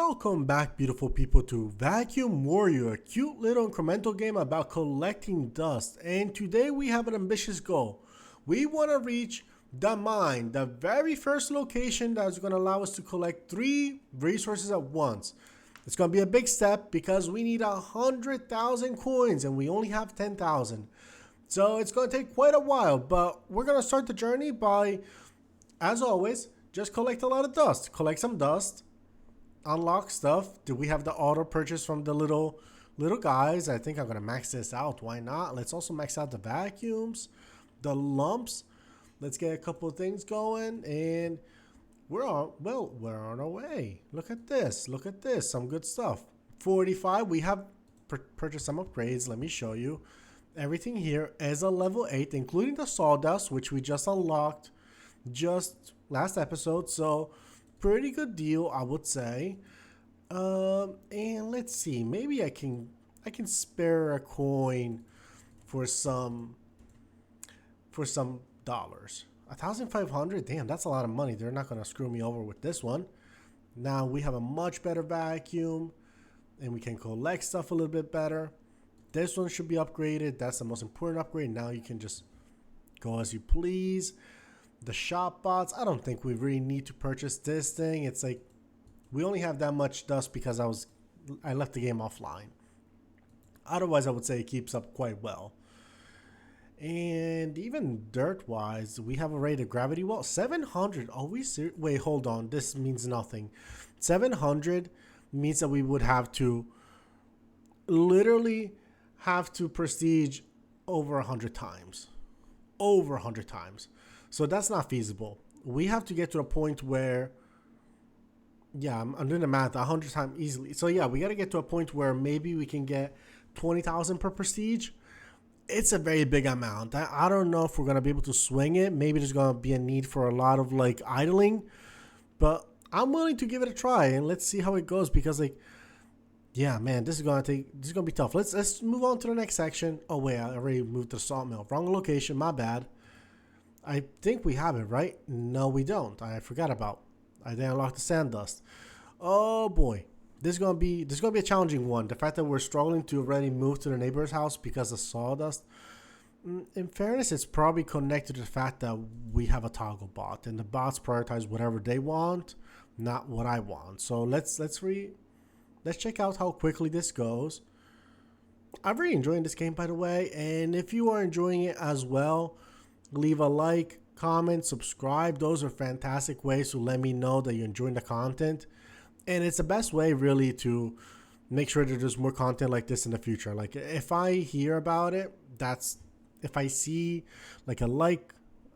Welcome back, beautiful people, to Vacuum Warrior, a cute little incremental game about collecting dust. And today we have an ambitious goal. We want to reach the mine, the very first location that is going to allow us to collect 3 resources at once. It's going to be a big step because we need 100,000 coins and we only have 10,000. So it's going to take quite a while, but we're going to start the journey by, as always, just collect a lot of dust. Collect some dust. Unlock stuff. Do we have the auto purchase from the little guys? I think I'm gonna max this out. Why not? Let's also max out the vacuums, the lumps. Let's get a couple of things going, and we're on our way. Look at this. Look at this. Some good stuff. 45. We have purchased some upgrades. Let me show you. Everything here is a level 8, including the sawdust, which we just unlocked just last episode. So pretty good deal, I would say. And let's see, maybe I can spare a coin for some dollars. 1,500, damn, that's a lot of money. They're not gonna screw me over with this one. Now we have a much better vacuum, and we can collect stuff a little bit better. This one should be upgraded. That's the most important upgrade. Now you can just go as you please. The shop bots, I don't think we really need to purchase this thing. It's like we only have that much dust because I left the game offline. Otherwise, I would say it keeps up quite well. And even dirt wise, we have already the gravity well. 700. Are we serious? Wait, hold on. This means nothing. 700 means that we would have to literally have to prestige over 100 times. Over 100 times. So that's not feasible. We have to get to a point where, yeah, I'm doing the math 100 times easily. So yeah, we got to get to a point where maybe we can get 20,000 per prestige. It's a very big amount. I don't know if we're going to be able to swing it. Maybe there's going to be a need for a lot of like idling, but I'm willing to give it a try and let's see how it goes because like, yeah, man, this is going to be tough. Let's move on to the next section. Oh wait, I already moved to the sawmill. Wrong location, my bad. I think we have it, right? No, we don't. I forgot about. I didn't unlock the sand dust. Oh boy, this is gonna be a challenging one. The fact that we're struggling to already move to the neighbor's house because of sawdust. In fairness, it's probably connected to the fact that we have a toggle bot, and the bots prioritize whatever they want, not what I want. So let's check out how quickly this goes. I'm really enjoying this game, by the way, and if you are enjoying it as well, leave a like, comment, subscribe. Those are fantastic ways to let me know that you're enjoying the content. And it's the best way really to make sure that there's more content like this in the future. Like if I hear about it, if I see like a like,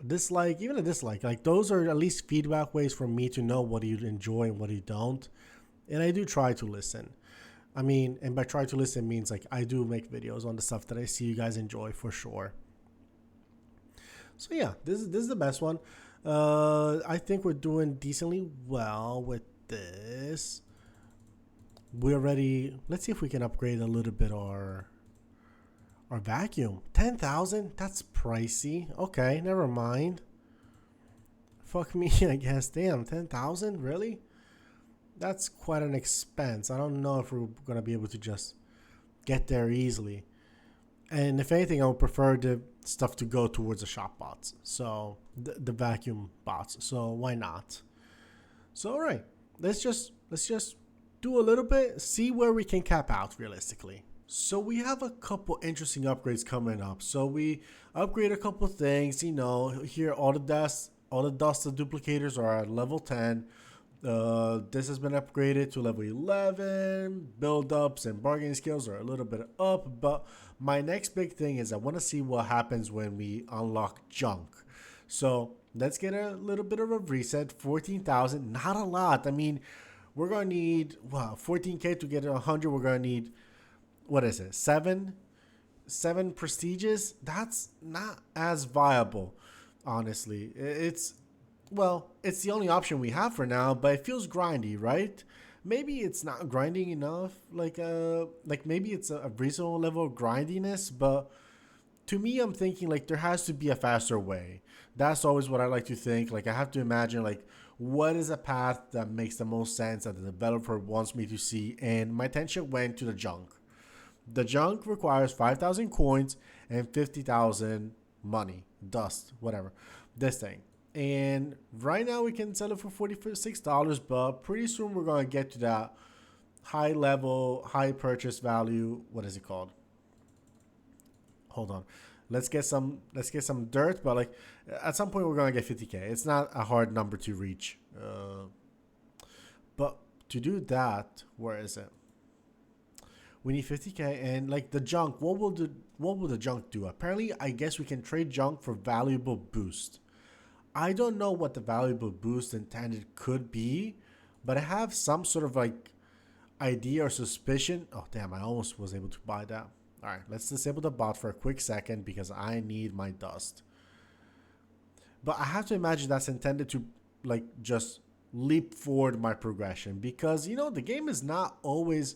dislike, even a dislike, like those are at least feedback ways for me to know what you enjoy and what you don't. And I do try to listen. I mean, and by try to listen means like I do make videos on the stuff that I see you guys enjoy for sure. So yeah, this is the best one. I think we're doing decently well with this. We already, let's see if we can upgrade a little bit our vacuum. 10,000, that's pricey. Okay, never mind. Fuck me, I guess. Damn, 10,000, really? That's quite an expense. I don't know if we're gonna be able to just get there easily. And if anything, I would prefer the stuff to go towards the shop bots. So the vacuum bots. So why not? So all right, let's just do a little bit, see where we can cap out realistically. So we have a couple interesting upgrades coming up. So we upgrade a couple things. You know, here all the dust and duplicators are at level 10. This has been upgraded to level 11. Build-ups and bargaining skills are a little bit up, but my next big thing is I want to see what happens when we unlock junk. So let's get a little bit of a reset. 14,000, not a lot. I mean, we're going to need, 14K to get 100. We're going to need, what is it, 7 prestiges? That's not as viable, honestly. It's the only option we have for now, but it feels grindy, right? Maybe it's not grinding enough, like maybe it's a reasonable level of grindiness, but to me, I'm thinking like there has to be a faster way. That's always what I like to think. Like I have to imagine like what is a path that makes the most sense that the developer wants me to see, and my attention went to the junk. The junk requires 5,000 coins and 50,000 money, dust, whatever. This thing. And right now we can sell it for $46, but pretty soon we're going to get to that high level, high purchase value. What is it called? Hold on. Let's get some dirt, but like at some point we're going to get 50k. It's not a hard number to reach. But to do that, where is it? We need 50k and like the junk. What will the junk do? Apparently, I guess we can trade junk for valuable boost. I don't know what the valuable boost intended could be, but I have some sort of like idea or suspicion. Oh damn! I almost was able to buy that. All right, let's disable the bot for a quick second because I need my dust. But I have to imagine that's intended to like just leap forward my progression because the game is not always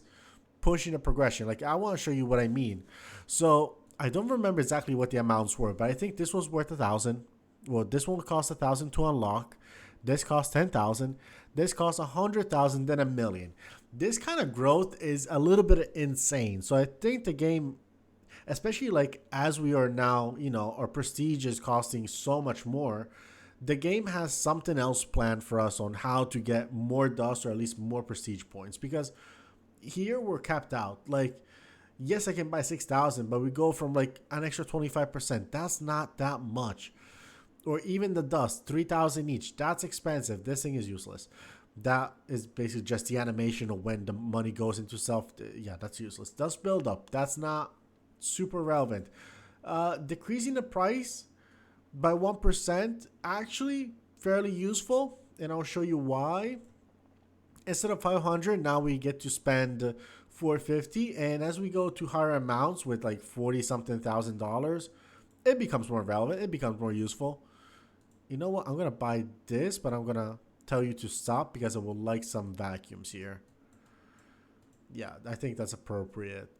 pushing a progression. Like I want to show you what I mean. So I don't remember exactly what the amounts were, but I think this was worth 1,000. Well, this one cost 1,000 to unlock. This cost 10,000. This cost 100,000, then 1,000,000. This kind of growth is a little bit insane. So I think the game, especially like as we are now, our prestige is costing so much more. The game has something else planned for us on how to get more dust or at least more prestige points because here we're capped out. Like, yes, I can buy 6,000, but we go from like an extra 25%. That's not that much. Or even the dust, 3,000 each. That's expensive. This thing is useless. That is basically just the animation of when the money goes into self. Yeah, that's useless. Dust build up. That's not super relevant. Decreasing the price by 1% actually fairly useful, and I'll show you why. Instead of 500, now we get to spend 450, and as we go to higher amounts with like 40 something thousand dollars, it becomes more relevant. It becomes more useful. You know what? I'm gonna buy this, but I'm gonna tell you to stop because I would like some vacuums here. Yeah, I think that's appropriate.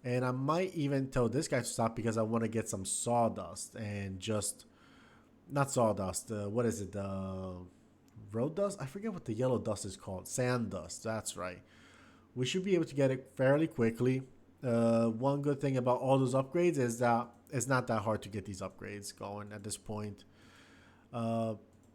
And I might even tell this guy to stop because I want to get some sawdust and just not sawdust. What is it? Road dust? I forget what the yellow dust is called. Sand dust. That's right. We should be able to get it fairly quickly. One good thing about all those upgrades is that it's not that hard to get these upgrades going at this point.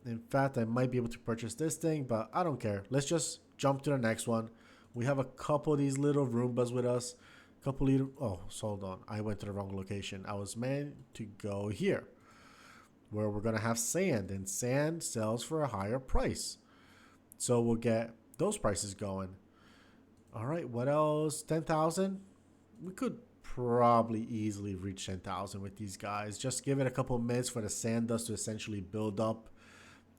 In fact, I might be able to purchase this thing, but I don't care. Let's just jump to the next one. We have a couple of these little Roombas with us. Couple little... Oh, hold on. I went to the wrong location. I was meant to go here, where we're going to have sand, and sand sells for a higher price. So we'll get those prices going. All right, what else? 10,000? We could probably easily reach 10,000 with these guys. Just give it a couple of minutes for the sand dust to essentially build up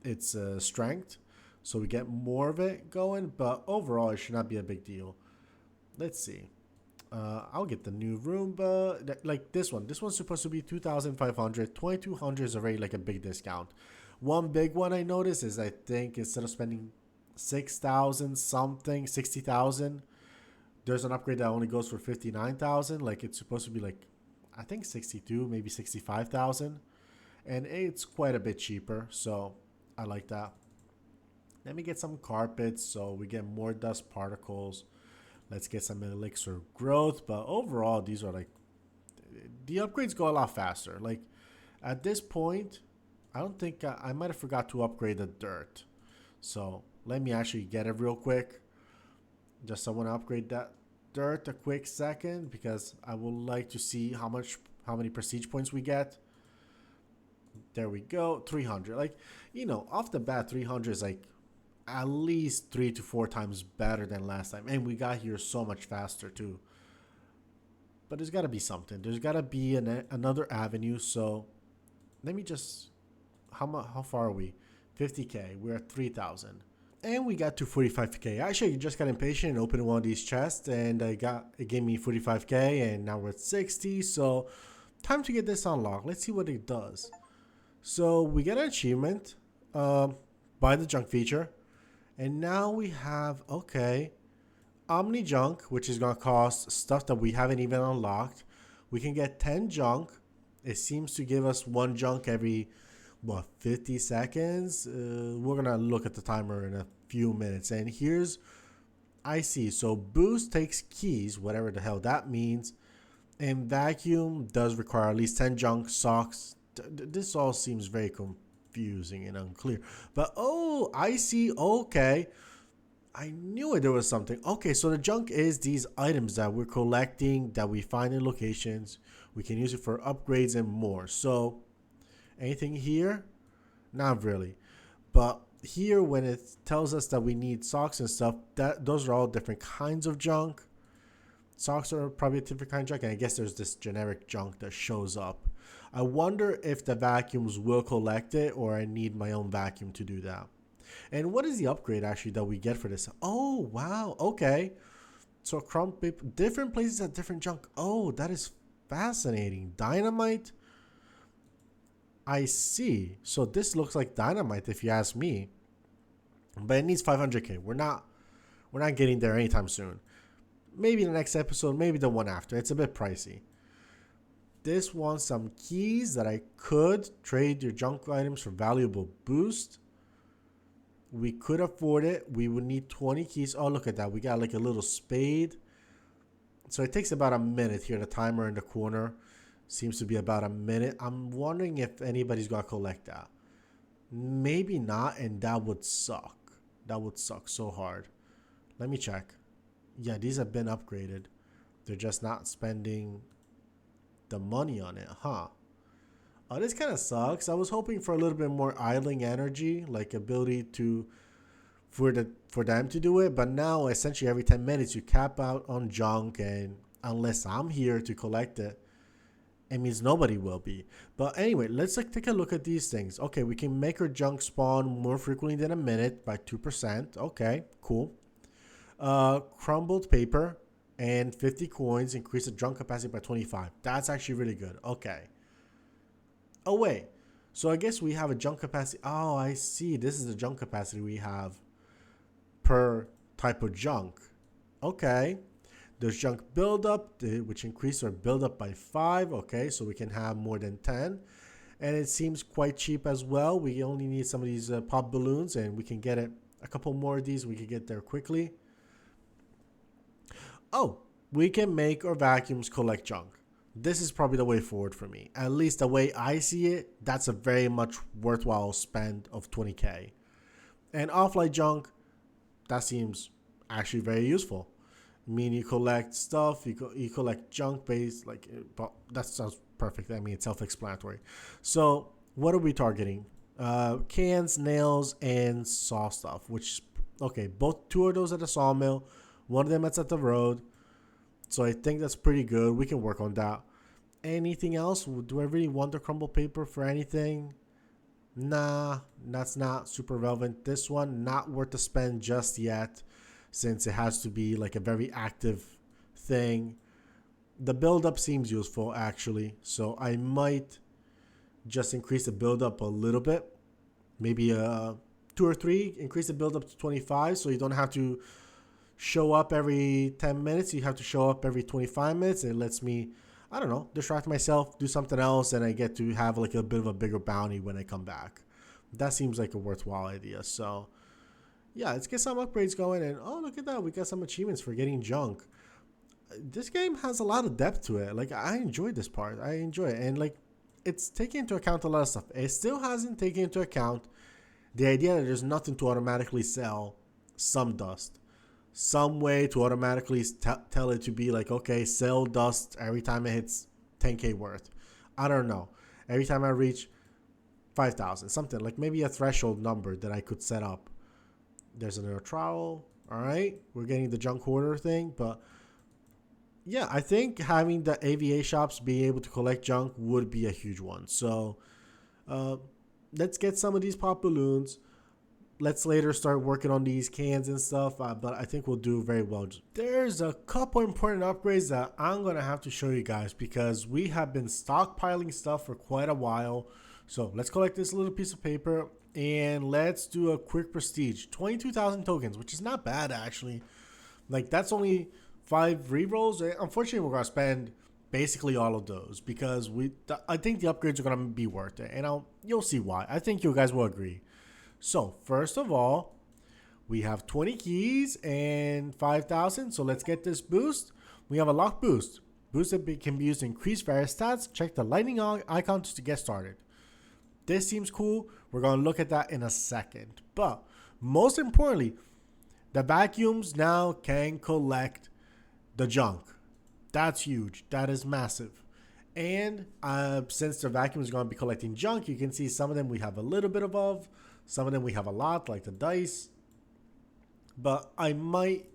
its strength, so we get more of it going, but overall it should not be a big deal. Let's see. I'll get the new Roomba. Like this one. This one's supposed to be 2,500. 2,200 is already like a big discount. One big one I noticed is I think instead of spending 6,000 something, 60,000, there's an upgrade that only goes for 59,000. Like it's supposed to be like, I think 62, maybe 65,000. And it's quite a bit cheaper. So I like that. Let me get some carpets so we get more dust particles. Let's get some elixir growth. But overall, these are like, the upgrades go a lot faster. Like at this point, I don't think I might have forgot to upgrade the dirt. So let me actually get it real quick. Just I want to upgrade that dirt a quick second because I would like to see how many prestige points we get. There we go, 300. Like, off the bat, 300 is like at least 3 to 4 times better than last time. And we got here so much faster too. But there's got to be something. There's got to be another avenue. So let me just, how far are we? 50k. We're at 3,000. And we got to 45k. Actually, I just got impatient and opened one of these chests, and it gave me 45k, and now we're at 60. So time to get this unlocked. Let's see what it does. So we get an achievement by the junk feature, and now we have Omni Junk, which is gonna cost stuff that we haven't even unlocked. We can get 10 junk. It seems to give us 1 junk every what, 50 seconds? We're gonna look at the timer in a few minutes. And here's, I see. So boost takes keys, whatever the hell that means. And vacuum does require at least 10 junk socks. This all seems very confusing and unclear. But oh, I see. Okay. I knew it, there was something. Okay, so the junk is these items that we're collecting that we find in locations. We can use it for upgrades and more. So anything here? Not really. But here when it tells us that we need socks and stuff, that those are all different kinds of junk. Socks are probably a different kind of junk, and I guess there's this generic junk that shows up. I wonder if the vacuums will collect it or I need my own vacuum to do that. And what is the upgrade actually that we get for this? Oh, wow. Okay. So crumb paper, different places have different junk. Oh, that is fascinating. Dynamite. I see. So this looks like dynamite if you ask me. But it needs 500k. We're not getting there anytime soon. Maybe the next episode, maybe the one after. It's a bit pricey. This wants some keys that I could trade your junk items for valuable boost. We could afford it. We would need 20 keys. Oh, look at that. We got like a little spade. So it takes about a minute here. The timer in the corner seems to be about a minute. I'm wondering if anybody's going to collect that. Maybe not, and that would suck. That would suck so hard. Let me check. Yeah, these have been upgraded. They're just not spending the money on it, huh? Oh, this kind of sucks. I was hoping for a little bit more idling energy, like ability to for them to do it. But now, essentially, every 10 minutes you cap out on junk, and unless I'm here to collect it, it means nobody will be. But anyway, let's take a look at these things. Okay, we can make our junk spawn more frequently than a minute by 2%. Okay, cool. Crumbled paper and 50 coins increase the junk capacity by 25. That's actually really good. Okay. Oh, wait. So I guess we have a junk capacity. Oh, I see. This is the junk capacity we have per type of junk. Okay. There's junk buildup, which increases our buildup by 5. Okay, so we can have more than 10. And it seems quite cheap as well. We only need some of these pop balloons, and we can get it. A couple more of these, we can get there quickly. Oh, we can make our vacuums collect junk. This is probably the way forward for me. At least the way I see it, that's a very much worthwhile spend of 20k. And offline junk, that seems actually very useful. I mean, you collect stuff, you collect junk based, like, that sounds perfect. I mean, it's self-explanatory. So what are we targeting? Cans, nails, and saw stuff, which, okay, two of those at the sawmill, one of them that's at the road. So I think that's pretty good. We can work on that. Anything else? Do I really want the crumble paper for anything? Nah, that's not super relevant. This one, not worth the spend just yet, since it has to be like a very active thing. The build-up seems useful, actually. So I might just increase the build-up a little bit. Maybe 2 or 3. Increase the build-up to 25, so you don't have to show up every 10 minutes. You have to show up every 25 minutes. It lets me, I don't know, distract myself, do something else, and I get to have like a bit of a bigger bounty when I come back. That seems like a worthwhile idea. So yeah, let's get some upgrades going. And oh, look at that, we got some achievements for getting junk. This game has a lot of depth to it. Like, I enjoyed this part. I enjoy it. And like, it's taking into account a lot of stuff. It still hasn't taken into account the idea that there's nothing to automatically sell some dust. Some way to automatically tell it to be like, okay, sell dust every time it hits 10k worth. I don't know. Every time I reach 5,000, something like maybe a threshold number that I could set up. There's another trowel. All right, we're getting the junk hoarder thing, but yeah, I think having the AVA shops be able to collect junk would be a huge one. So let's get some of these pop balloons. Let's later start working on these cans and stuff, but I think we'll do very well. There's a couple important upgrades that I'm going to have to show you guys because we have been stockpiling stuff for quite a while. So let's collect this little piece of paper and let's do a quick prestige. 22,000 tokens, which is not bad actually. Like, that's only 5 rerolls. Unfortunately, we're going to spend basically all of those because I think the upgrades are gonna be worth it, and you'll see why. I think you guys will agree. So first of all, we have 20 keys and 5,000. So let's get this boost. We have a lock boost. Boost that can be used to increase various stats. Check the lightning icon to get started. This seems cool. We're going to look at that in a second. But most importantly, the vacuums now can collect the junk. That's huge. That is massive. And since the vacuum is going to be collecting junk, you can see some of them we have a little bit of, some of them we have a lot, like the dice. But I might,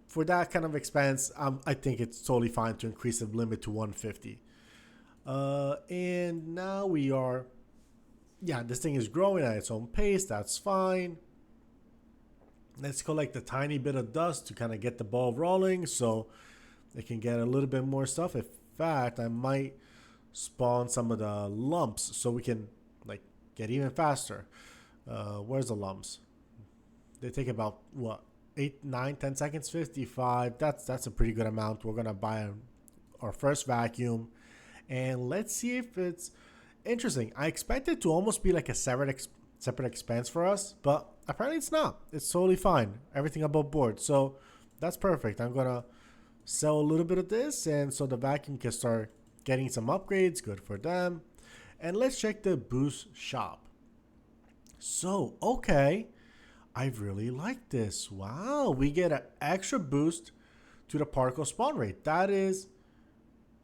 for that kind of expense, I think it's totally fine to increase the limit to 150. And now we are, this thing is growing at its own pace. That's fine. Let's collect a tiny bit of dust to kind of get the ball rolling so it can get a little bit more stuff. In fact, I might spawn some of the lumps so we can get even faster. Where's the lumps? They take about 8, 9, 10 seconds. 55. That's a pretty good amount. We're gonna buy our first vacuum, and let's see if it's interesting. I expect it to almost be like a separate expense for us, but apparently it's not. It's totally fine. Everything above board, so that's perfect. I'm gonna sell a little bit of this, and so the vacuum can start getting some upgrades. Good for them. And let's check the boost shop. So okay, I really like this. Wow, we get an extra boost to the particle spawn rate. That is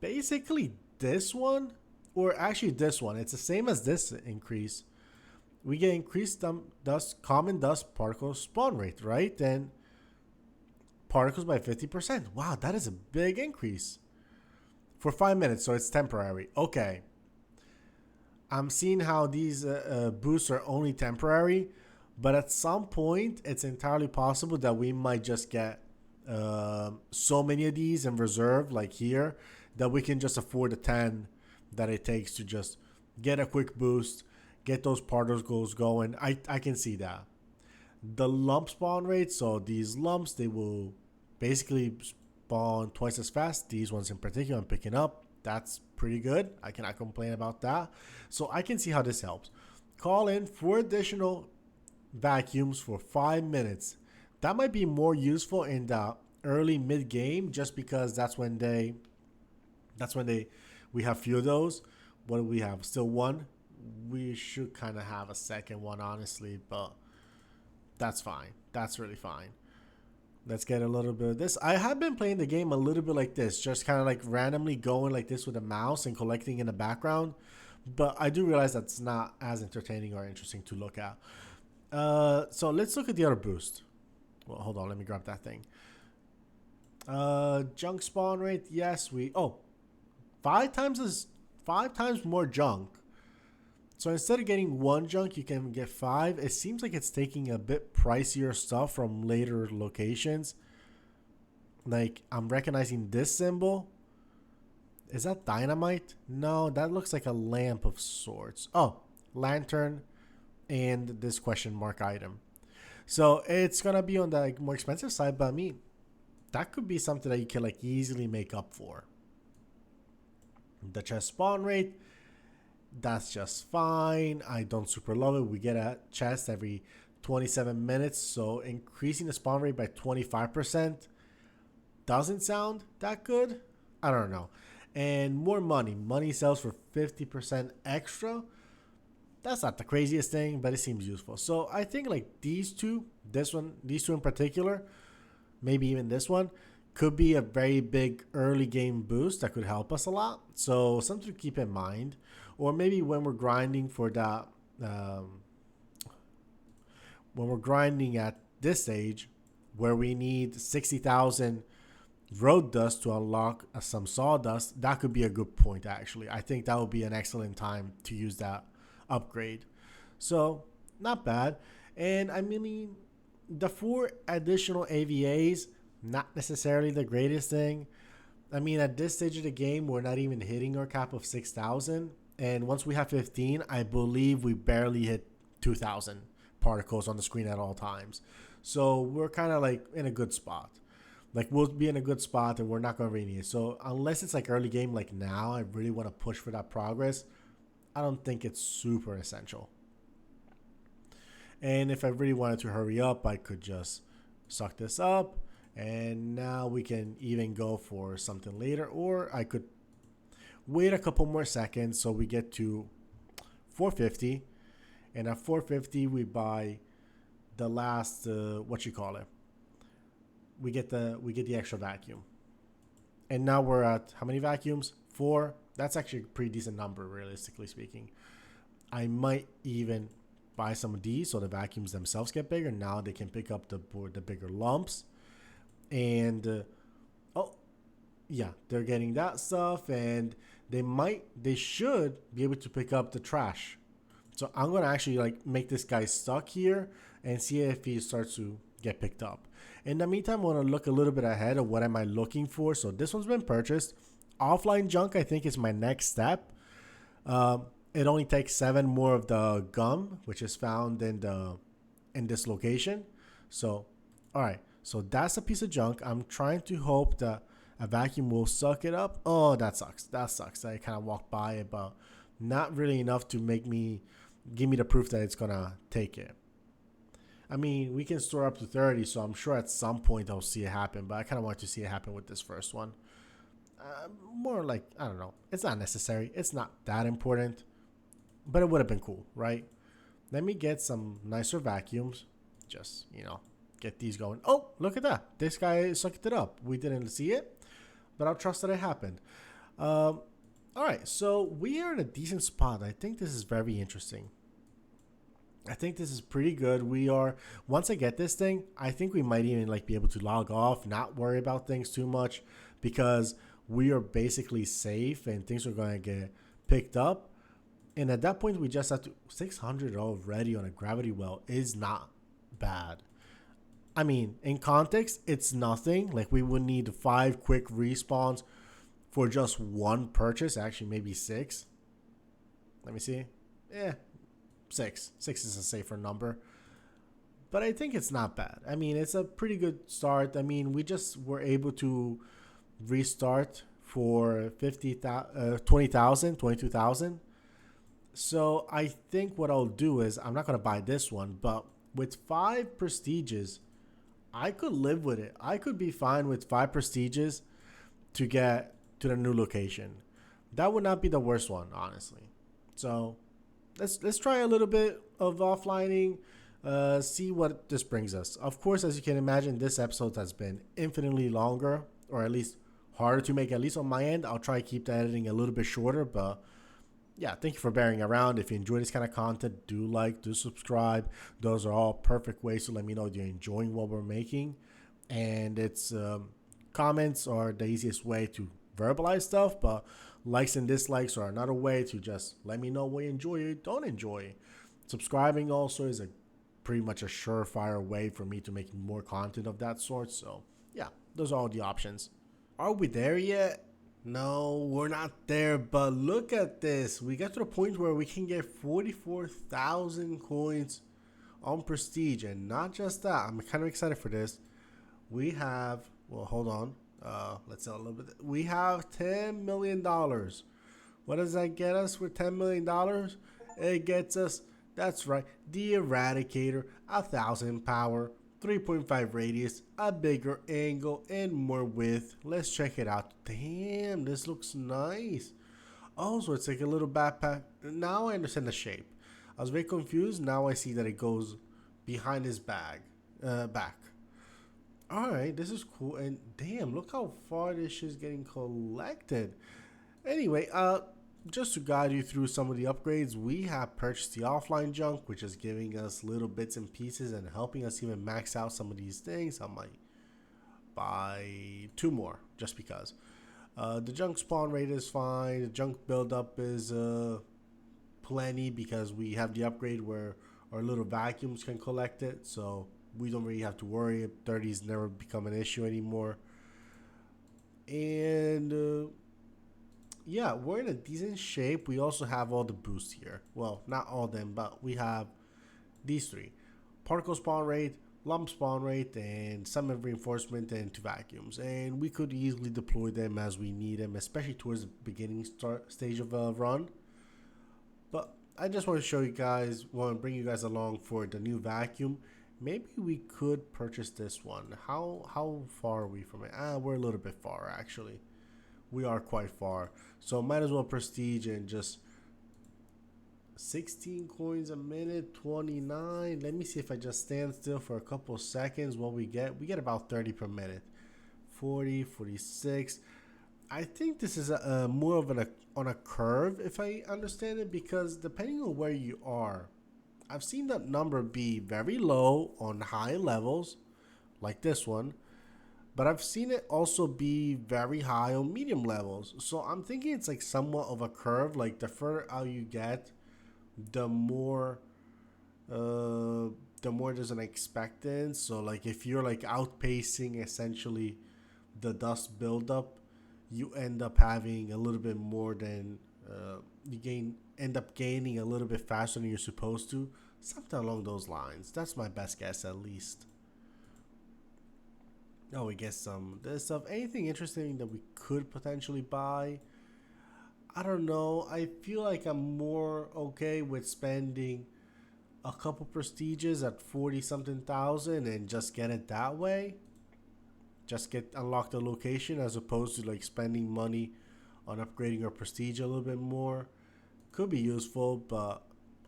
basically this one, or actually this one. It's the same as this increase. We get increased common dust particle spawn rate, right? Then particles by 50%. Wow, that is a big increase for 5 minutes. So it's temporary. Okay. I'm seeing how these boosts are only temporary, but at some point, it's entirely possible that we might just get so many of these in reserve, like here, that we can just afford the 10 that it takes to just get a quick boost, get those particles going. I can see that. The lump spawn rate, so these lumps, they will basically spawn twice as fast. These ones in particular I'm picking up. That's pretty good. I cannot complain about that. So I can see how this helps. Call in 4 additional vacuums for 5 minutes. That might be more useful in the early mid game, just because that's when we have few of those. What do we have? Still one. We should kind of have a second one, honestly, but that's fine. That's really fine. Let's get a little bit of this. I have been playing the game a little bit like this, just kind of like randomly going like this with a mouse and collecting in the background. But I do realize that's not as entertaining or interesting to look at. So let's look at the other boost. Well, hold on. Let me grab that thing. Junk spawn rate. Yes, 5 times more junk. So instead of getting 1 junk, you can get 5. It seems like it's taking a bit pricier stuff from later locations. Like, I'm recognizing this symbol. Is that dynamite? No, that looks like a lamp of sorts. Oh, lantern and this question mark item. So it's going to be on the more expensive side, but I mean, that could be something that you can easily make up for. The chest spawn rate, that's just fine. I don't super love it. We get a chest every 27 minutes, so increasing the spawn rate by 25% doesn't sound that good. I don't know. And more money. Money sells for 50% extra. That's not the craziest thing, but it seems useful. So I think these two in particular, maybe even this one, could be a very big early game boost that could help us a lot. So something to keep in mind. Or maybe when we're grinding for that, when we're grinding at this stage where we need 60,000 road dust to unlock some sawdust, that could be a good point actually. I think that would be an excellent time to use that upgrade. So not bad. And I mean, the 4 additional AVAs, not necessarily the greatest thing. I mean, at this stage of the game, we're not even hitting our cap of 6,000. And once we have 15, I believe we barely hit 2,000 particles on the screen at all times. So we're kind of in a good spot. Like we'll be in a good spot and we're not gonna really need it. So unless it's like early game, like now, I really want to push for that progress. I don't think it's super essential. And if I really wanted to hurry up, I could just suck this up, and now we can even go for something later, or I could wait a couple more seconds so we get to 450, and at 450 we buy the last what you call it. We get the extra vacuum, and now we're at how many vacuums? Four. That's actually a pretty decent number, realistically speaking. I might even buy some of these so the vacuums themselves get bigger. Now they can pick up the bigger lumps, and oh yeah, they're getting that stuff, and they should be able to pick up the trash. So I'm gonna actually like make this guy stuck here and see if he starts to get picked up. In the meantime, I want to look a little bit ahead of what am I looking for. So this one's been purchased. Offline junk, I think, is my next step. It only takes 7 more of the gum, which is found in this location. So, all right. So that's a piece of junk. I'm trying to hope that a vacuum will suck it up. Oh, that sucks. That sucks. I kind of walked by it, but not really enough to give me the proof that it's gonna take it. I mean, we can store up to 30, so I'm sure at some point I'll see it happen. But I kind of want to see it happen with this first one. More like, I don't know. It's not necessary. It's not that important, but it would have been cool, right? Let me get some nicer vacuums. Just, get these going. Oh, look at that. This guy sucked it up. We didn't see it, but I'll trust that it happened. All right, so we are in a decent spot. I think this is very interesting. I think this is pretty good. Once I get this thing, I think we might even like be able to log off, not worry about things too much, because we are basically safe and things are going to get picked up. And at that point, we just have to 600 already on a gravity well is not bad. I mean, in context, it's nothing. Like we would need 5 quick respawns for just one purchase. Actually, maybe 6. Let me see. Yeah, 6. 6 is a safer number. But I think it's not bad. I mean, it's a pretty good start. I mean, we just were able to restart for 20,000, 22,000. So I think what I'll do is I'm not going to buy this one, but with 5 prestiges, I could live with it. I could be fine with 5 prestiges to get to the new location. That would not be the worst one, honestly. So let's try a little bit of offlining, see what this brings us. Of course, as you can imagine, this episode has been infinitely longer, or at least harder to make, at least on my end. I'll try to keep the editing a little bit shorter, but yeah, thank you for bearing around. If you enjoy this kind of content, do subscribe. Those are all perfect ways to let me know you're enjoying what we're making. And it's comments are the easiest way to verbalize stuff, but likes and dislikes are another way to just let me know what you enjoy or don't enjoy. Subscribing also is pretty much a surefire way for me to make more content of that sort. So yeah, those are all the options. Are we there yet? No, we're not there, but look at this. We got to the point where we can get 44,000 coins on Prestige, and not just that. I'm kind of excited for this. We have, well, hold on. Let's sell a little bit. We have $10 million. What does that get us with $10 million? It gets us, that's right, the Eradicator, 1,000 power, 3.5 radius, a bigger angle, and more width. Let's check it out. Damn, this looks nice. Oh, so it's like a little backpack. Now I understand the shape. I was very confused. Now I see that it goes behind his back. Alright, this is cool. And damn, look how far this shit's getting collected. Anyway, just to guide you through some of the upgrades, we have purchased the offline junk, which is giving us little bits and pieces and helping us even max out some of these things. I might buy 2 more just because. The junk spawn rate is fine. The junk buildup is plenty because we have the upgrade where our little vacuums can collect it. So we don't really have to worry. 30's never become an issue anymore. And yeah, we're in a decent shape. We also have all the boosts here. Well, not all of them, but we have these 3. Particle spawn rate, lump spawn rate and summon reinforcement and 2 vacuums, and we could easily deploy them as we need them, especially towards the beginning stage of a run. But I just want to show you guys, want to bring you guys along for the new vacuum. Maybe we could purchase this one. How far are we from it? We're a little bit far actually. We are quite far, so might as well prestige and just 16 coins a minute, 29. Let me see if I just stand still for a couple seconds. What we get about 30 per minute. 40, 46. I think this is a more of on a curve, if I understand it, because depending on where you are, I've seen that number be very low on high levels, like this one, but I've seen it also be very high on medium levels. So I'm thinking it's like somewhat of a curve. Like the further out you get, the more there's an expectance. So like if you're like outpacing essentially the dust buildup, you end up having a little bit more than end up gaining a little bit faster than you're supposed to. Something along those lines. That's my best guess, at least. Oh, we get some this stuff. Anything interesting that we could potentially buy? I don't know. I feel like I'm more okay with spending a couple prestiges at 40 something thousand and just get it that way. Just get unlock the location as opposed to like spending money on upgrading our prestige a little bit more. Could be useful, but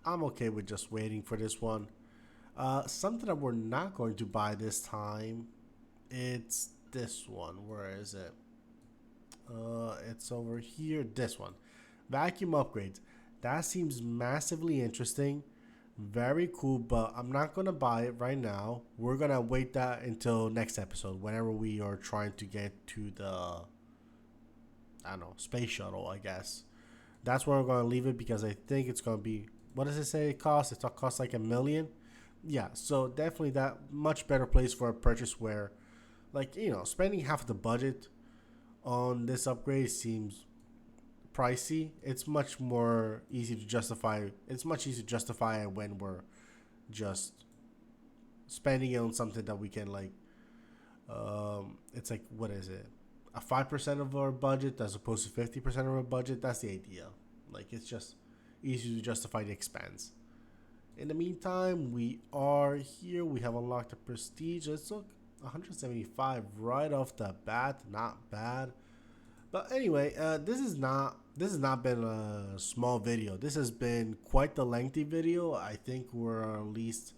I'm okay with just waiting for this one. Something that we're not going to buy this time, it's this one. Where is it? It's over here. This one. Vacuum upgrades. That seems massively interesting. Very cool, but I'm not going to buy it right now. We're going to wait that until next episode, whenever we are trying to get to the, I don't know, space shuttle, I guess. That's where we're going to leave it because I think it's going to be, what does it say it costs? It costs like $1 million. Yeah, so definitely that much better place for a purchase where, like, you know, spending half the budget on this upgrade seems pricey. It's much more easy to justify. It's much easier to justify it when we're just spending it on something that we can like. It's like, what is it? A 5% of our budget as opposed to 50% of our budget. That's the idea. Like, it's just easy to justify the expense. In the meantime, we are here. We have unlocked the prestige. Let's look. 175 right off the bat. Not bad. But anyway, this has not been a small video. This has been quite the lengthy video. I think we're at least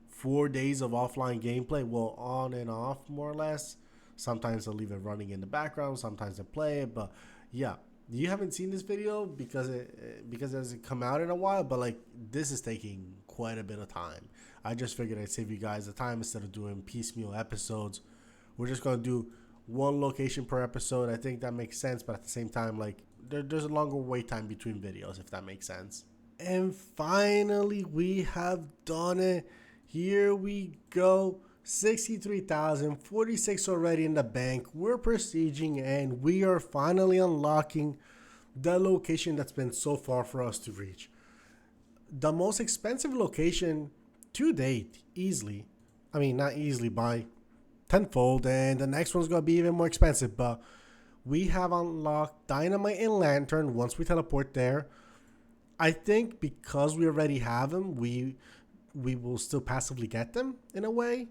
4 days of offline gameplay. Well, on and off, more or less. Sometimes I'll leave it running in the background. Sometimes I play it. But yeah, you haven't seen this video because it hasn't come out in a while. But like, this is taking quite a bit of time. I just figured I'd save you guys the time instead of doing piecemeal episodes. We're just gonna do one location per episode. I think that makes sense, but at the same time, like, there's a longer wait time between videos, if that makes sense. And finally, we have done it. Here we go. 63,046 already in the bank. We're prestiging and we are finally unlocking the location that's been so far for us to reach. The most expensive location to date, easily. I mean, not easily, by tenfold, and the next one's gonna be even more expensive. But we have unlocked Dynamite and Lantern once we teleport there. I think because we already have them, we will still passively get them in a way.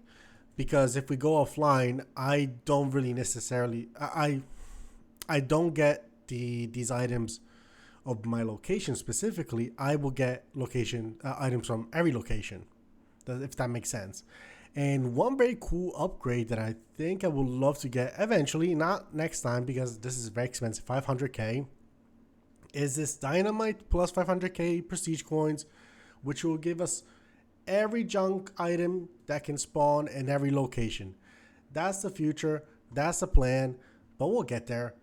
Because if we go offline, I don't really necessarily I don't get these items of my location specifically. I will get location items from every location, if that makes sense. And one very cool upgrade that I think I would love to get eventually, not next time because this is very expensive, 500k, is this Dynamite plus 500k prestige coins, which will give us every junk item that can spawn in every location. That's the future, that's the plan, but we'll get there.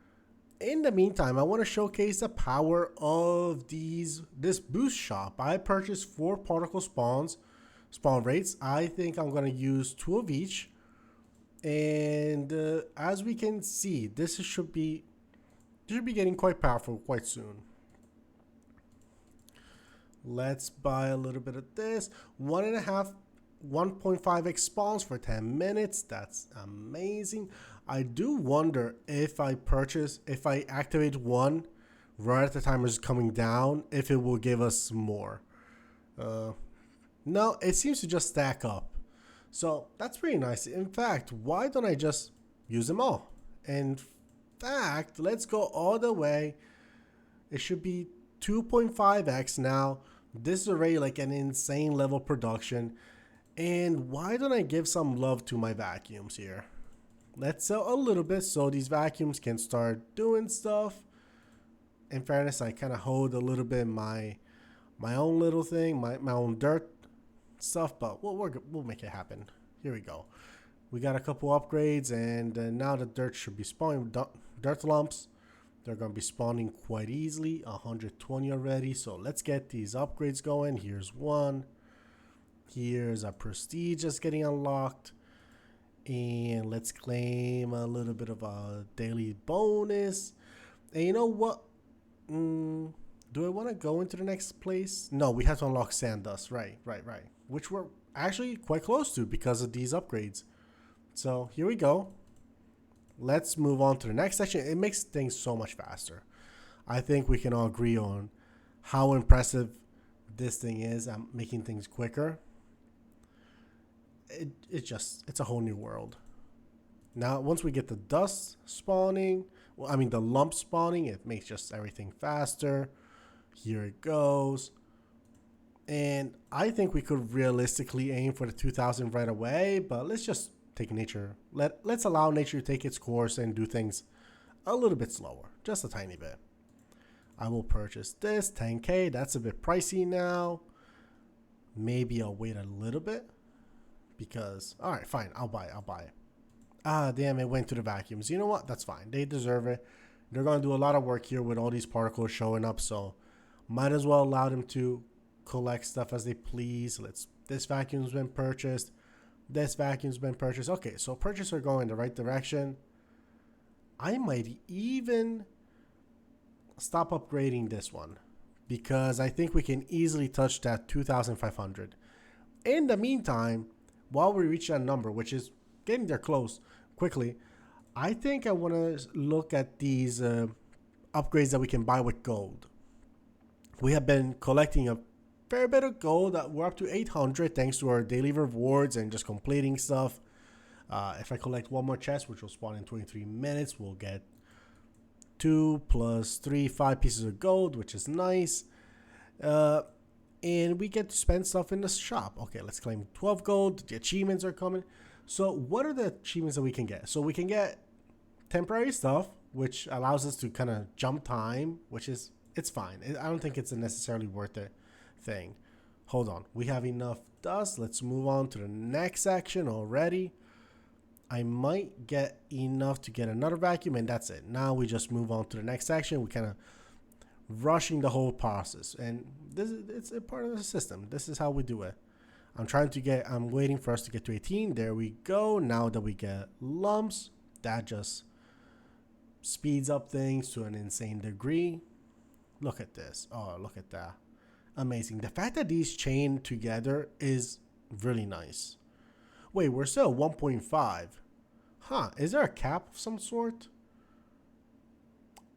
In the meantime, I want to showcase the power of this boost shop. I purchased 4 particle spawn rates. I think I'm going to use 2 of each. And as we can see, this should be getting quite powerful quite soon. Let's buy a little bit of this. 1.5 1.5x spawns for 10 minutes. That's amazing. I do wonder if if I activate one right at the timer is coming down, if it will give us more. Uh, no, it seems to just stack up. So that's pretty nice. In fact, why don't I just use them all? In fact, let's go all the way. It should be 2.5x now. This is already like an insane level production. And why don't I give some love to my vacuums here? Let's sell a little bit so these vacuums can start doing stuff. In fairness, I kind of hold a little bit my own little thing, my own dirt stuff, but we'll make it happen. Here we go. We got a couple upgrades, and now the dirt should be spawning. Dirt lumps, they're going to be spawning quite easily. 120 already, so let's get these upgrades going. Here's one. Here's a prestige just getting unlocked. And let's claim a little bit of a daily bonus. And you know what? Do I want to go into the next place? No, we have to unlock sand dust. Right. Which we're actually quite close to because of these upgrades. So here we go. Let's move on to the next section. It makes things so much faster. I think we can all agree on how impressive this thing is at making things quicker. It's a whole new world. Now, once we get the dust spawning, the lump spawning, it makes just everything faster. Here it goes. And I think we could realistically aim for the 2000 right away, but let's just take nature. Let's allow nature to take its course and do things a little bit slower, just a tiny bit. I will purchase this, 10k. That's a bit pricey now. Maybe I'll wait a little bit because, all right, fine, I'll buy it. Ah, damn, it went to the vacuums. You know what? That's fine. They deserve it. They're going to do a lot of work here with all these particles showing up, so might as well allow them to collect stuff as they please. This vacuum's been purchased. This vacuum's been purchased. Okay, so purchases are going in the right direction. I might even stop upgrading this one because I think we can easily touch that 2,500. In the meantime, while we reach that number, which is getting there close quickly, I think I want to look at these upgrades that we can buy with gold. We have been collecting a fair bit of gold. We're up to 800 thanks to our daily rewards and just completing stuff. If I collect one more chest, which will spawn in 23 minutes, we'll get 2 plus 3, 5 pieces of gold, which is nice. And we get to spend stuff in the shop. Okay, let's claim 12 gold. The achievements are coming. So what are the achievements that we can get? So we can get temporary stuff, which allows us to kind of jump time, which is, it's fine. I don't think it's a necessarily worth it thing. Hold on. We have enough dust. Let's move on to the next section already. I might get enough to get another vacuum, and that's it. Now we just move on to the next section. We kind of rushing the whole process, and it's a part of the system. This is how we do it. I'm waiting for us to get to 18. There we go. Now that we get lumps, that just speeds up things to an insane degree. Look at this. Oh, look at that. Amazing. The fact that these chain together is really nice. Wait, we're still 1.5. Huh, is there a cap of some sort?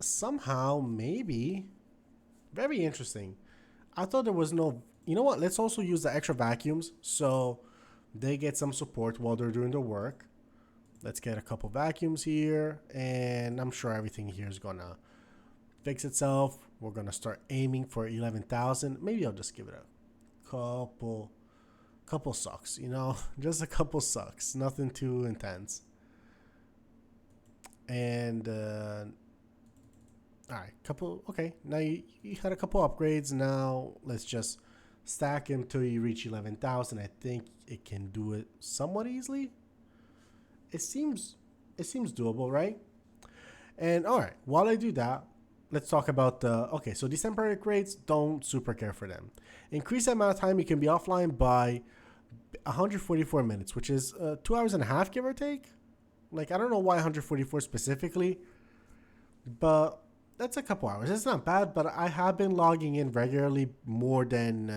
Somehow, maybe. Very interesting. I thought there was no... You know what? Let's also use the extra vacuums so they get some support while they're doing the work. Let's get a couple vacuums here, and I'm sure everything here is going to fix itself. We're going to start aiming for 11,000. Maybe I'll just give it a couple sucks, you know? Just a couple sucks. Nothing too intense. And... all right, okay, now you had a couple upgrades. Now let's just stack them till you reach 11,000. I think it can do it somewhat easily. It seems doable, right? And all right, while I do that, let's talk about so these temporary upgrades, don't super care for them. Increase the amount of time you can be offline by 144 minutes, which is 2 hours and a half, give or take. Like, I don't know why 144 specifically, but that's a couple hours. It's not bad, but I have been logging in regularly more than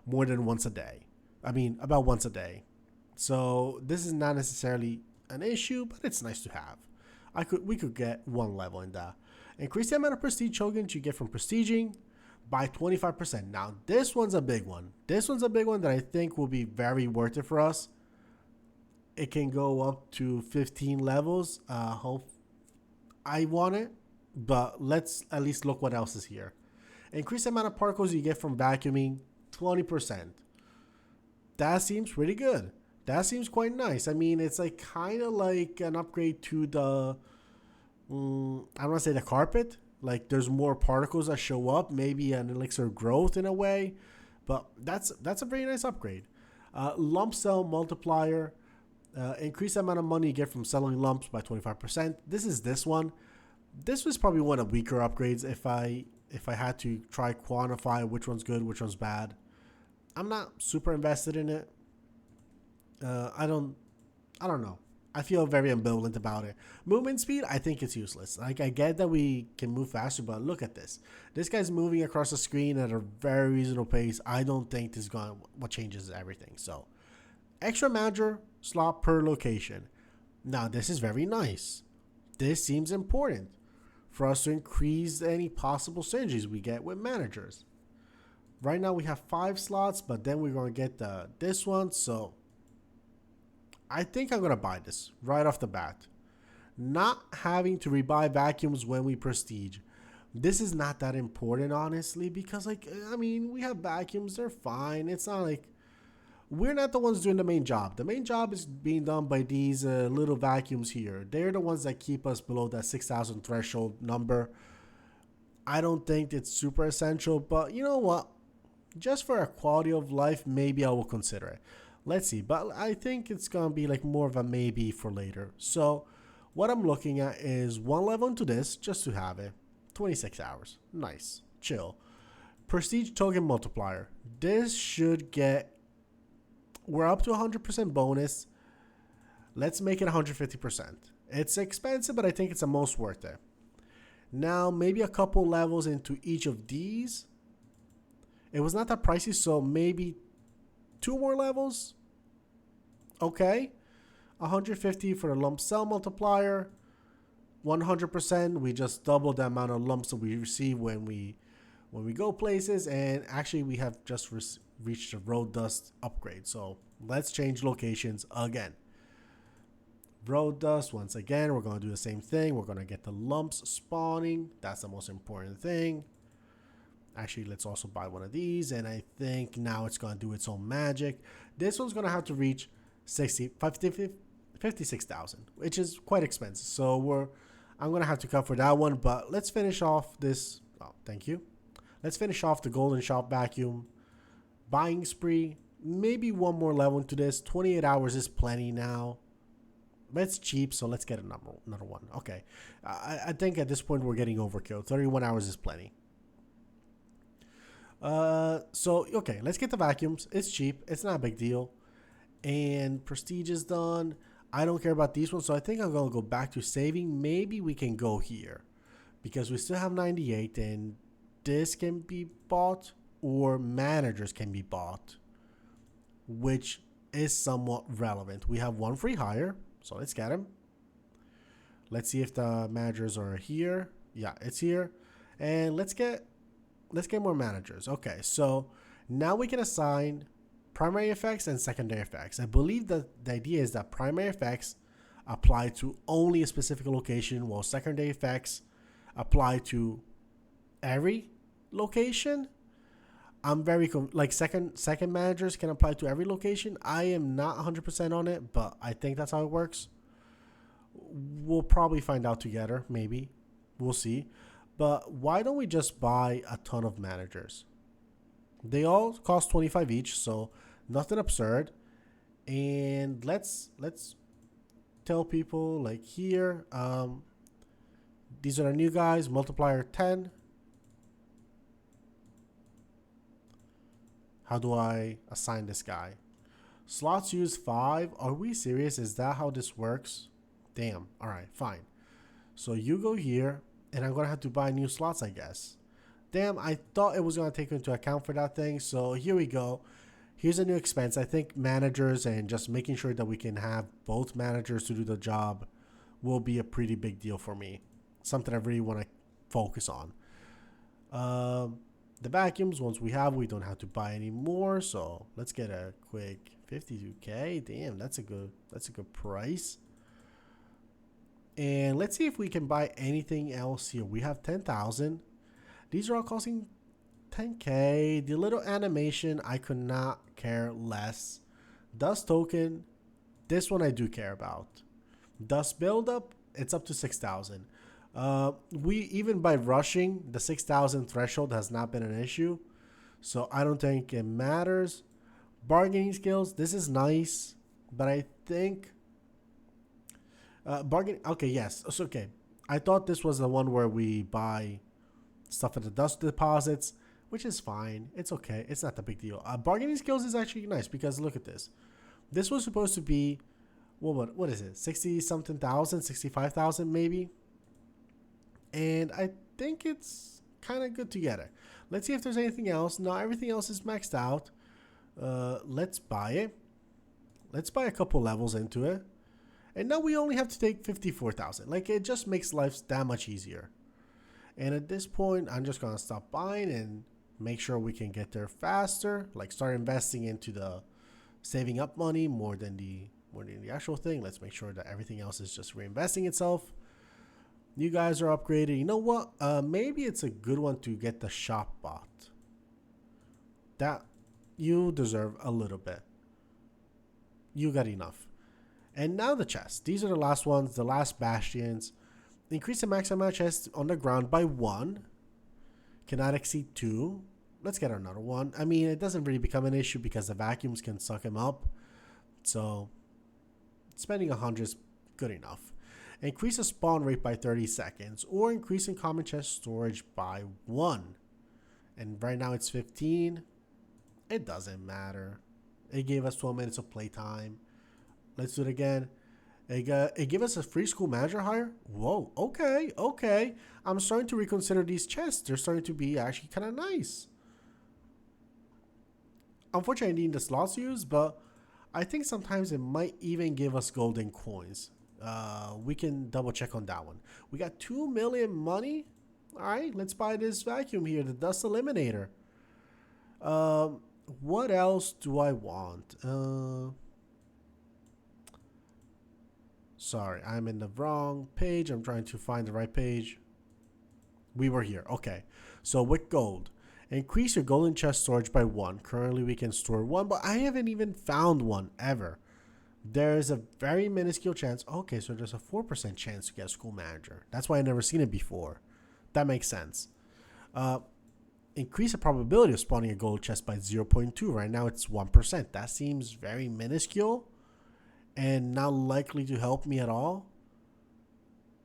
once a day. I mean, about once a day. So this is not necessarily an issue, but it's nice to have. We could get one level in that. Increase the amount of prestige tokens you get from prestiging by 25%. Now this one's a big one. This one's a big one that I think will be very worth it for us. It can go up to 15 levels. Hope I want it, but let's at least look what else is here. Increase the amount of particles you get from vacuuming 20%. That seems pretty good. That seems quite nice. I mean, it's like kind of like an upgrade to the, I don't want to say the carpet. Like there's more particles that show up, maybe an elixir of growth in a way, but that's a very nice upgrade. Lump sell multiplier, increase the amount of money you get from selling lumps by 25%. This one. This was probably one of the weaker upgrades if I had to try quantify which one's good, which one's bad. I'm not super invested in it. I don't know. I feel very ambivalent about it. Movement speed, I think it's useless. Like I get that we can move faster, but look at this. This guy's moving across the screen at a very reasonable pace. I don't think this is going what changes everything. So, extra manager slot per location. Now this is very nice. This seems important for us to increase any possible synergies we get with managers. Right now we have 5 slots, but then we're going to get this one. So I think I'm going to buy this right off the bat. Not having to rebuy vacuums when we prestige. This is not that important, honestly, because like, I mean, we have vacuums. They're fine. It's not like we're not the ones doing the main job. The main job is being done by these little vacuums here. They're the ones that keep us below that 6,000 threshold number. I don't think it's super essential, but you know what? Just for a quality of life, maybe I will consider it. Let's see, but I think it's going to be like more of a maybe for later. So what I'm looking at is one level into this just to have it. 26 hours. Nice. Chill. Prestige token multiplier. This should get... We're up to 100% bonus. Let's make it 150%. It's expensive, but I think it's the most worth it. Now, maybe a couple levels into each of these. It was not that pricey, so maybe 2 more levels. Okay. 150 for the lump sell multiplier. 100%. We just double the amount of lumps that we receive when we go places. And actually, we have just reached the road dust upgrade. So let's change locations again. Road dust, once again, we're going to do the same thing. We're going to get the lumps spawning. That's the most important thing. Actually, let's also buy one of these. And I think now it's going to do its own magic. This one's going to have to reach 56,000, which is quite expensive. So I'm going to have to cut for that one. But let's finish off this. Oh, thank you. Let's finish off the golden shop vacuum buying spree. Maybe one more level into this. 28 hours is plenty now. But it's cheap, so let's get another one. Okay. I think at this point we're getting overkill. 31 hours is plenty. Okay, let's get the vacuums. It's cheap. It's not a big deal. And prestige is done. I don't care about these ones, so I think I'm going to go back to saving. Maybe we can go here because we still have 98 and this can be bought or managers can be bought, which is somewhat relevant. We have one free hire, so let's get him. Let's see if the managers are here. Yeah, it's here. And let's get more managers. Okay, so now we can assign primary effects and secondary effects. I believe that the idea is that primary effects apply to only a specific location, while secondary effects apply to every location. I'm very like second managers can apply to every location. I am not 100% on it, but I think that's how it works. We'll probably find out together. Maybe we'll see. But why don't we just buy a ton of managers? They all cost 25 each, so nothing absurd. And let's tell people like here, these are our new guys, multiplier 10. How do I assign this guy? Slots use 5. Are we serious? Is that how this works? Damn. All right, fine. So you go here. And I'm going to have to buy new slots, I guess. Damn, I thought it was going to take into account for that thing. So here we go. Here's a new expense. I think managers and just making sure that we can have both managers to do the job will be a pretty big deal for me. Something I really want to focus on. The vacuums, once we don't have to buy any more. So let's get a quick 52K. Damn, that's a good price. And let's see if we can buy anything else here. We have 10,000. These are all costing 10K. The little animation, I could not care less. Dust token, this one I do care about. Dust buildup, it's up to 6,000. We even by rushing the 6,000 threshold has not been an issue, so I don't think it matters. Bargaining skills, this is nice, but I think bargain. Okay, yes, it's okay. I thought this was the one where we buy stuff at the dust deposits, which is fine. It's okay. It's not the big deal. Bargaining skills is actually nice because look at this. This was supposed to be, well, what is it? 60 something thousand, 65,000 maybe. And I think it's kind of good together. Let's see if there's anything else. No, everything else is maxed out. Let's buy it. Let's buy a couple levels into it. And now we only have to take 54,000. Like, it just makes life that much easier. And at this point, I'm just going to stop buying and make sure we can get there faster. Like, start investing into the saving up money more than the actual thing. Let's make sure that everything else is just reinvesting itself. You guys are upgraded. You know what? Maybe it's a good one to get the shop bot. That you deserve a little bit. You got enough. And now the chests. These are the last ones, the last bastions. Increase the max amount of chests on the ground by 1. Cannot exceed 2. Let's get another one. I mean, it doesn't really become an issue because the vacuums can suck him up. So, spending 100 is good enough. Increase the spawn rate by 30 seconds. Or increase in common chest storage by 1. And right now it's 15. It doesn't matter. It gave us 12 minutes of playtime. Let's do it again. It gave us a free school manager hire. Whoa, okay. I'm starting to reconsider these chests. They're starting to be actually kind of nice. Unfortunately, I need the slots used, but I think sometimes it might even give us golden coins. We can double check on that one. We got 2 million money. All right, let's buy this vacuum here, the dust eliminator. What else do I want? Sorry, I'm in the wrong page. I'm trying to find the right page. We were here. Okay. So with gold, increase your golden chest storage by 1. Currently, we can store 1, but I haven't even found one ever. There's a very minuscule chance. Okay, so there's a 4% chance to get a school manager. That's why I've never seen it before. That makes sense. Increase the probability of spawning a gold chest by 0.2. Right now, it's 1%. That seems very minuscule and not likely to help me at all.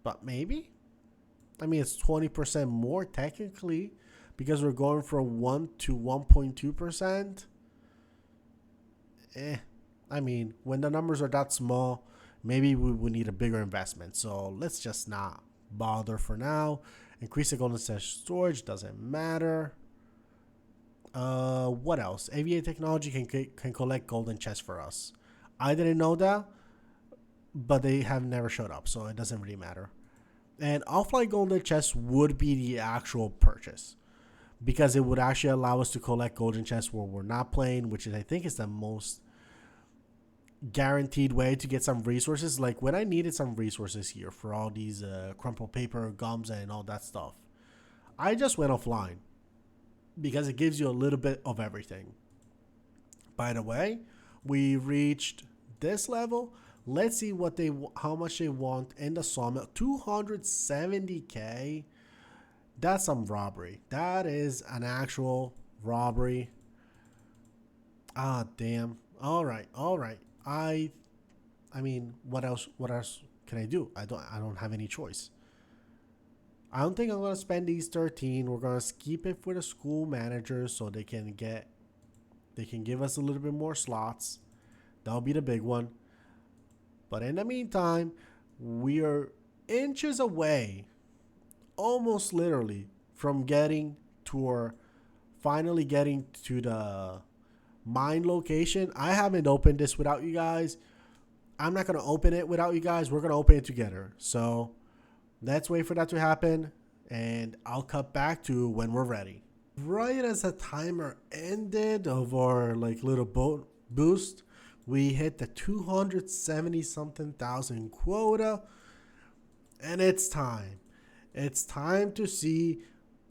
But maybe? I mean, it's 20% more technically because we're going from 1 to 1.2%. I mean, when the numbers are that small, maybe we would need a bigger investment. So let's just not bother for now. Increase the golden chest storage, doesn't matter. What else? AVA technology can collect golden chests for us. I didn't know that, but they have never showed up, so it doesn't really matter. And offline golden chests would be the actual purchase because it would actually allow us to collect golden chests where we're not playing, which is, I think, is the most guaranteed way to get some resources. Like when I needed some resources here for all these crumpled paper, gums, and all that stuff, I just went offline because it gives you a little bit of everything. By the way, we reached this level. Let's see how much they want in the sawmill. 270K. That's some robbery. That is an actual robbery. Ah, damn. All right. I mean, what else can I do? I don't have any choice. I don't think I'm gonna spend these 13. We're gonna keep it for the school managers so they can give us a little bit more slots. That'll be the big one. But in the meantime, we are inches away, almost literally, from finally getting to the mine location. I haven't opened this without you guys. I'm not going to open it without you guys. We're going to open it together. So let's wait for that to happen. And I'll cut back to when we're ready. Right as the timer ended of our like little boat boost, we hit the 270 something thousand quota. And it's time. It's time to see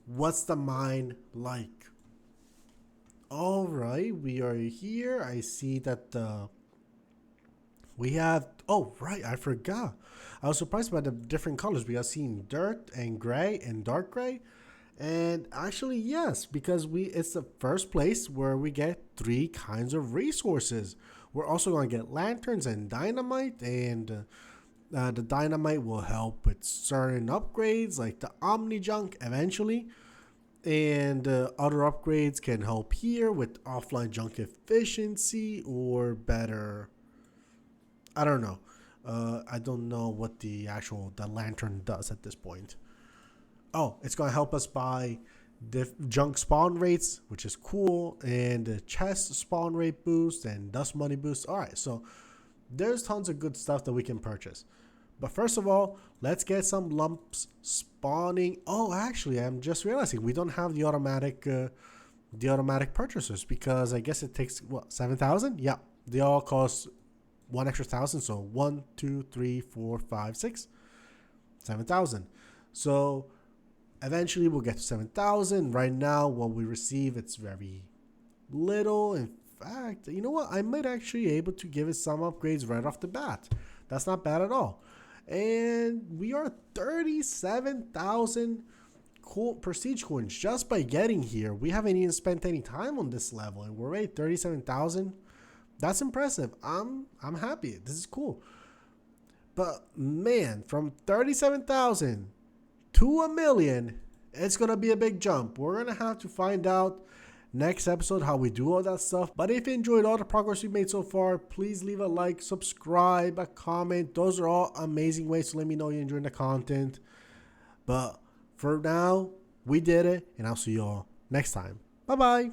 what's the mine like. All right, we are here. I see that we have, oh right, I forgot. I was surprised by the different colors. We have seen dirt and gray and dark gray. And actually, yes, because it's the first place where we get 3 kinds of resources. We're also going to get lanterns and dynamite, and the dynamite will help with certain upgrades like the Omni Junk eventually. And other upgrades can help here with offline junk efficiency or better. I don't know. I don't know what the lantern does at this point. Oh, it's going to help us buy junk spawn rates, which is cool, and the chest spawn rate boost and dust money boost. All right, so there's tons of good stuff that we can purchase. But first of all, let's get some lumps spawning. Oh, actually, I'm just realizing we don't have the automatic purchasers because I guess it takes, what, 7,000? Yeah, they all cost 1 extra thousand. So 1, 2, 3, 4, 5, 6, 7,000. So eventually we'll get to 7,000. Right now, what we receive, it's very little. In fact, you know what? I might actually be able to give it some upgrades right off the bat. That's not bad at all. And we are 37,000 prestige coins just by getting here. We haven't even spent any time on this level, and we're already 37,000. That's impressive. I'm happy. This is cool. But man, from 37,000 to 1,000,000, it's gonna be a big jump. We're gonna have to find out next episode how we do all that stuff. But if you enjoyed all the progress we made so far, please leave a like, subscribe, a comment. Those are all amazing ways to let me know you're enjoying the content. But for now, we did it, and I'll see you all next time. Bye bye.